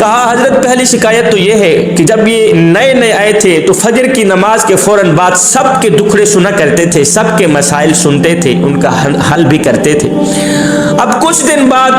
کہا حضرت پہلی شکایت تو یہ ہے کہ جب یہ نئے نئے آئے تھے تو فجر کی نماز کے فوراً بعد سب کے دکھڑے سنا کرتے تھے، سب کے مسائل سنتے تھے، ان کا حل بھی کرتے تھے۔ اب کچھ دن بعد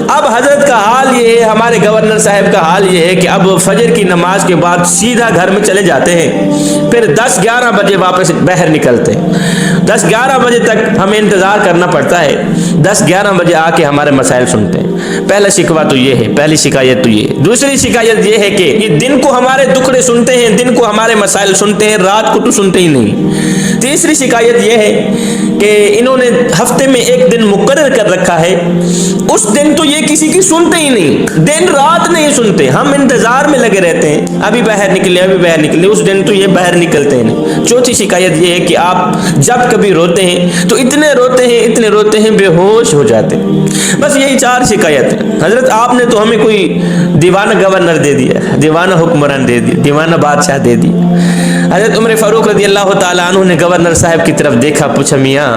اب حضرت کا حال یہ ہے، ہمارے گورنر صاحب کا حال یہ ہے کہ اب فجر کی نماز کے بعد سیدھا گھر میں چلے جاتے ہیں، پھر 10-11 بجے واپس باہر نکلتے ہیں۔ 10-11 بجے تک ہمیں انتظار کرنا پڑتا ہے، 10-11 بجے آ کے ہمارے مسائل سنتے ہیں۔ پہلا شکوہ تو یہ ہے، پہلی شکایت تو یہ ہے۔ دوسری شکایت یہ ہے کہ یہ دن کو ہمارے دکھڑے سنتے ہیں، دن کو ہمارے مسائل سنتے ہیں، رات کو تو سنتے ہی نہیں۔ تیسری شکایت یہ ہے کہ انہوں نے ہفتے میں ایک دن مقرر کر رکھا ہے، اس دن تو یہ کسی کی سنتے ہی نہیں، دن رات نہیں سنتے، ہم انتظار میں لگے رہتے ہیں، ابھی باہر نکلے ابھی باہر نکلے، اس دن تو یہ باہر نکلتے ہیں نہیں۔ چوتھی شکایت یہ ہے کہ آپ جب کبھی روتے ہیں تو اتنے روتے ہیں بے ہوش ہو جاتے ہیں۔ بس یہی 4 شکایت ہیں۔ حضرت آپ نے تو ہمیں کوئی دیوانہ گورنر دے دیا، دیوانہ حکمران دے دیا، دیوانہ بادشاہ دے دیا۔ حضرت عمر فاروق رضی اللہ تعالیٰ عنہ نے گورنر صاحب کی طرف دیکھا، پوچھا میاں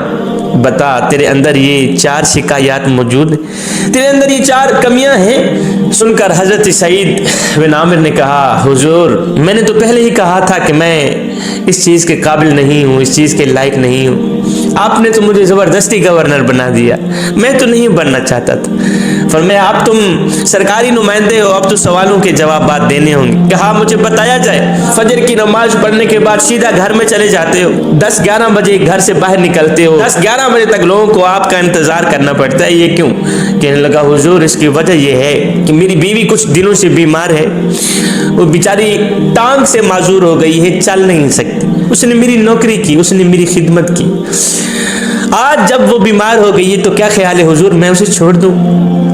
بتا تیرے اندر یہ 4 شکایات موجود ہیں، تیرے اندر یہ 4 کمیاں ہیں؟ سن کر حضرت سعید بن عامر نے کہا حضور میں نے تو پہلے ہی کہا تھا کہ میں اس چیز کے قابل نہیں ہوں، اس چیز کے لائق نہیں ہوں، آپ نے تو مجھے زبردستی گورنر بنا دیا، میں تو نہیں بننا چاہتا تھا۔ فرمایا اب تم سرکاری نمائندے ہو، اب تو سوالوں کے جوابات دینے ہوں گے۔ کہا مجھے بتایا جائے، فجر کی نماز پڑھنے کے بعد سیدھا گھر میں چلے جاتے ہو، 10-11 بجے گھر سے باہر نکلتے ہو، 10-11 بجے تک لوگوں کو آپ کا انتظار کرنا پڑتا ہے، یہ کیوں؟ کہنے لگا حضور اس کی وجہ یہ ہے کہ میری بیوی کچھ دنوں سے بیمار ہے، وہ بیچاری ٹانگ سے معذور ہو گئی ہے، چل نہیں سکتی، اس نے میری نوکری کی، اس نے میری خدمت کی، آج جب وہ بیمار ہو گئی ہے تو کیا خیال ہے حضور میں اسے چھوڑ دوں؟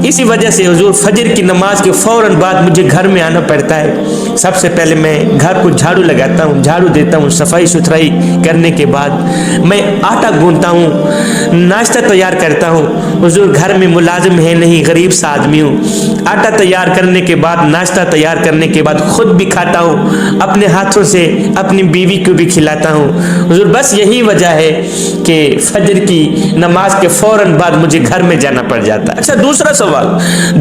اسی وجہ سے حضور فجر کی نماز کے فوراً بعد مجھے گھر میں آنا پڑتا ہے، سب سے پہلے میں گھر کو جھاڑو لگاتا ہوں، جھاڑو دیتا ہوں، صفائی ستھرائی کرنے کے بعد میں آٹا گوندتا ہوں، ناشتہ تیار کرتا ہوں۔ حضور گھر میں ملازم ہے نہیں، غریب سا آدمی ہوں، آٹا تیار کرنے کے بعد ناشتہ تیار کرنے کے بعد خود بھی کھاتا ہوں، اپنے ہاتھوں سے اپنی بیوی کو بھی کھلاتا ہوں۔ حضور بس یہی وجہ ہے کہ فجر کی نماز کے فوراً بعد مجھے گھر میں جانا پڑ جاتا ہے۔ اچھا دوسرا سوال،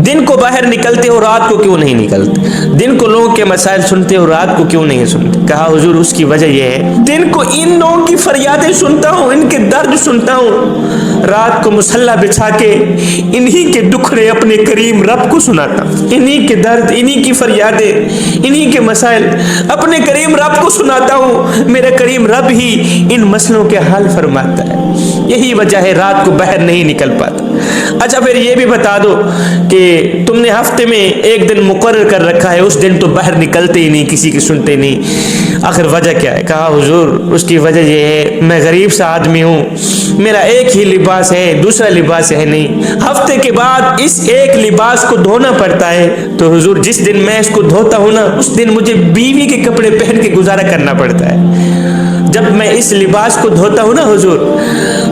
دن کو باہر نکلتے ہو رات کو کیوں نہیں نکلتے؟ دن کو لوگوں کے مسائل سنتے ہو رات کو کیوں نہیں سنتے؟ کہا حضور اس کی وجہ یہ ہے دن کو ان لوگوں کی فریادیں سنتا ہوں، ان کے درد سنتا ہوں، رات کو مصلی بچھا کے انہی کے دکھڑے اپنے کریم رب کو سناتا ہوں، انہی کے درد، انہی کی فریادیں، انہی کے مسائل اپنے کریم رب کو سناتا ہوں، میرا کریم رب ہی ان مسئلوں کے حل فرماتا ہے، یہی وجہ ہے رات کو باہر نہیں نکل پاتا۔ اچھا پھر یہ بھی بتا دو کہ تم نے ہفتے میں ایک دن مقرر کر رکھا ہے، اس دن تو باہر نکلتے ہی نہیں، کسی کی سنتے نہیں، آخر وجہ کیا ہے؟ کہا حضور اس کی وجہ یہ ہے میں غریب سا آدمی ہوں، میرا ایک ہی لباس ہے، دوسرا لباس ہے نہیں، ہفتے کے بعد اس ایک لباس کو دھونا پڑتا ہے، تو حضور جس دن میں اس کو دھوتا ہوں نا اس دن مجھے بیوی کے کپڑے پہن کے گزارا کرنا پڑتا ہے، جب میں اس لباس کو دھوتا ہوں نا حضور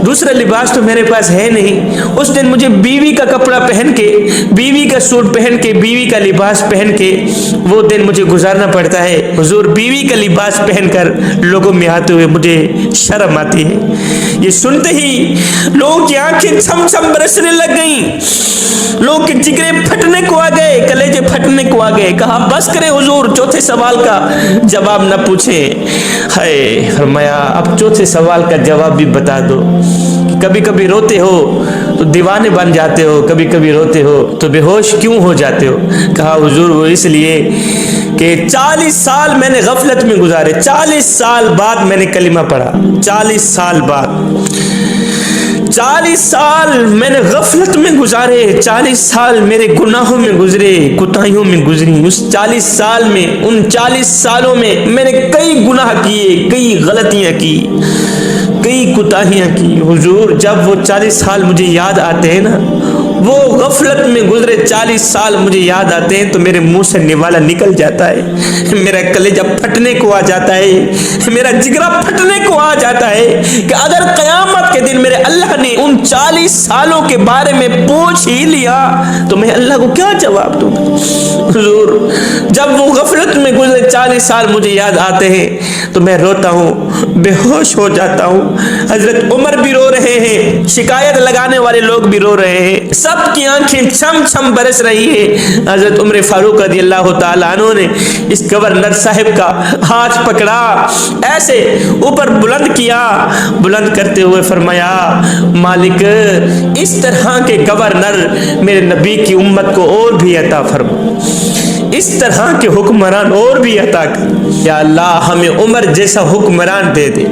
دوسرا لباس تو میرے پاس ہے نہیں، اس دن مجھے بیوی کا کپڑا پہن کے، بیوی کا سوٹ پہن کے، بیوی کا لباس پہن کے وہ دن مجھے گزارنا پڑتا ہے۔ حضور بیوی کا لباس پہن کر لوگوں میں آتے ہوئے مجھے شرم آتی ہے۔ یہ سنتے ہی لوگوں کی آنکھیں چھم چھم برسنے لگ گئیں، لوگوں کے جگرے پھٹنے کو آ گئے، کلیجے پھٹنے کو آ گئے۔ کہا بس کرے حضور، چوتھے سوال کا جواب نہ پوچھیں۔ ہائے، فرمایا اب چوتھے سوال کا جواب بھی بتا دو۔ کبھی کبھی روتے ہو تو دیوانے بن جاتے ہو، کبھی کبھی روتے ہو تو بے ہوش کیوں ہو جاتے ہو؟ کہا حضور وہ اس لیے کہ 40 سال میں نے غفلت میں گزارے، 40 سال بعد میں نے کلمہ پڑھا، 40 سال بعد، 40 سال میں نے غفلت میں گزارے، 40 سال میرے گناہوں میں گزرے، کوتاہیوں میں گزری۔ اس 40 سال میں، ان 40 سالوں میں میں نے کئی گناہ کیے، کئی غلطیاں کی، کئی کوتاہیاں کی۔ حضور جب وہ 40 سال مجھے یاد آتے ہیں نا، وہ غفلت میں گزرے 40 سال مجھے یاد آتے ہیں تو میرے منہ سے نوالا نکل جاتا ہے، میرا کلیجہ پھٹنے کو آ جاتا ہے، میرا جگرا پھٹنے کو آ جاتا ہے کہ اگر قیامت کے کے دن میرے اللہ نے ان 40 سالوں کے بارے میں پوچھ ہی لیا تو میں اللہ کو کیا جواب دوں؟ حضور جب وہ غفلت میں گزرے 40 سال مجھے یاد آتے ہیں تو میں روتا ہوں، بے ہوش ہو جاتا ہوں۔ حضرت عمر بھی رو رہے ہیں، شکایت لگانے والے لوگ بھی رو رہے ہیں، سب کی آنکھیں چھم چھم برس رہی ہے۔ حضرت عمر فاروق رضی اللہ تعالیٰ عنہ نے اس گورنر صاحب کا ہاتھ پکڑا، ایسے اوپر بلند کیا، بلند کرتے ہوئے فرمایا مالک اس طرح کے گورنر میرے نبی کی امت کو اور بھی عطا فرما، اس طرح کے حکمران اور بھی عطا کر، یا اللہ ہمیں عمر جیسا حکمران دے دے۔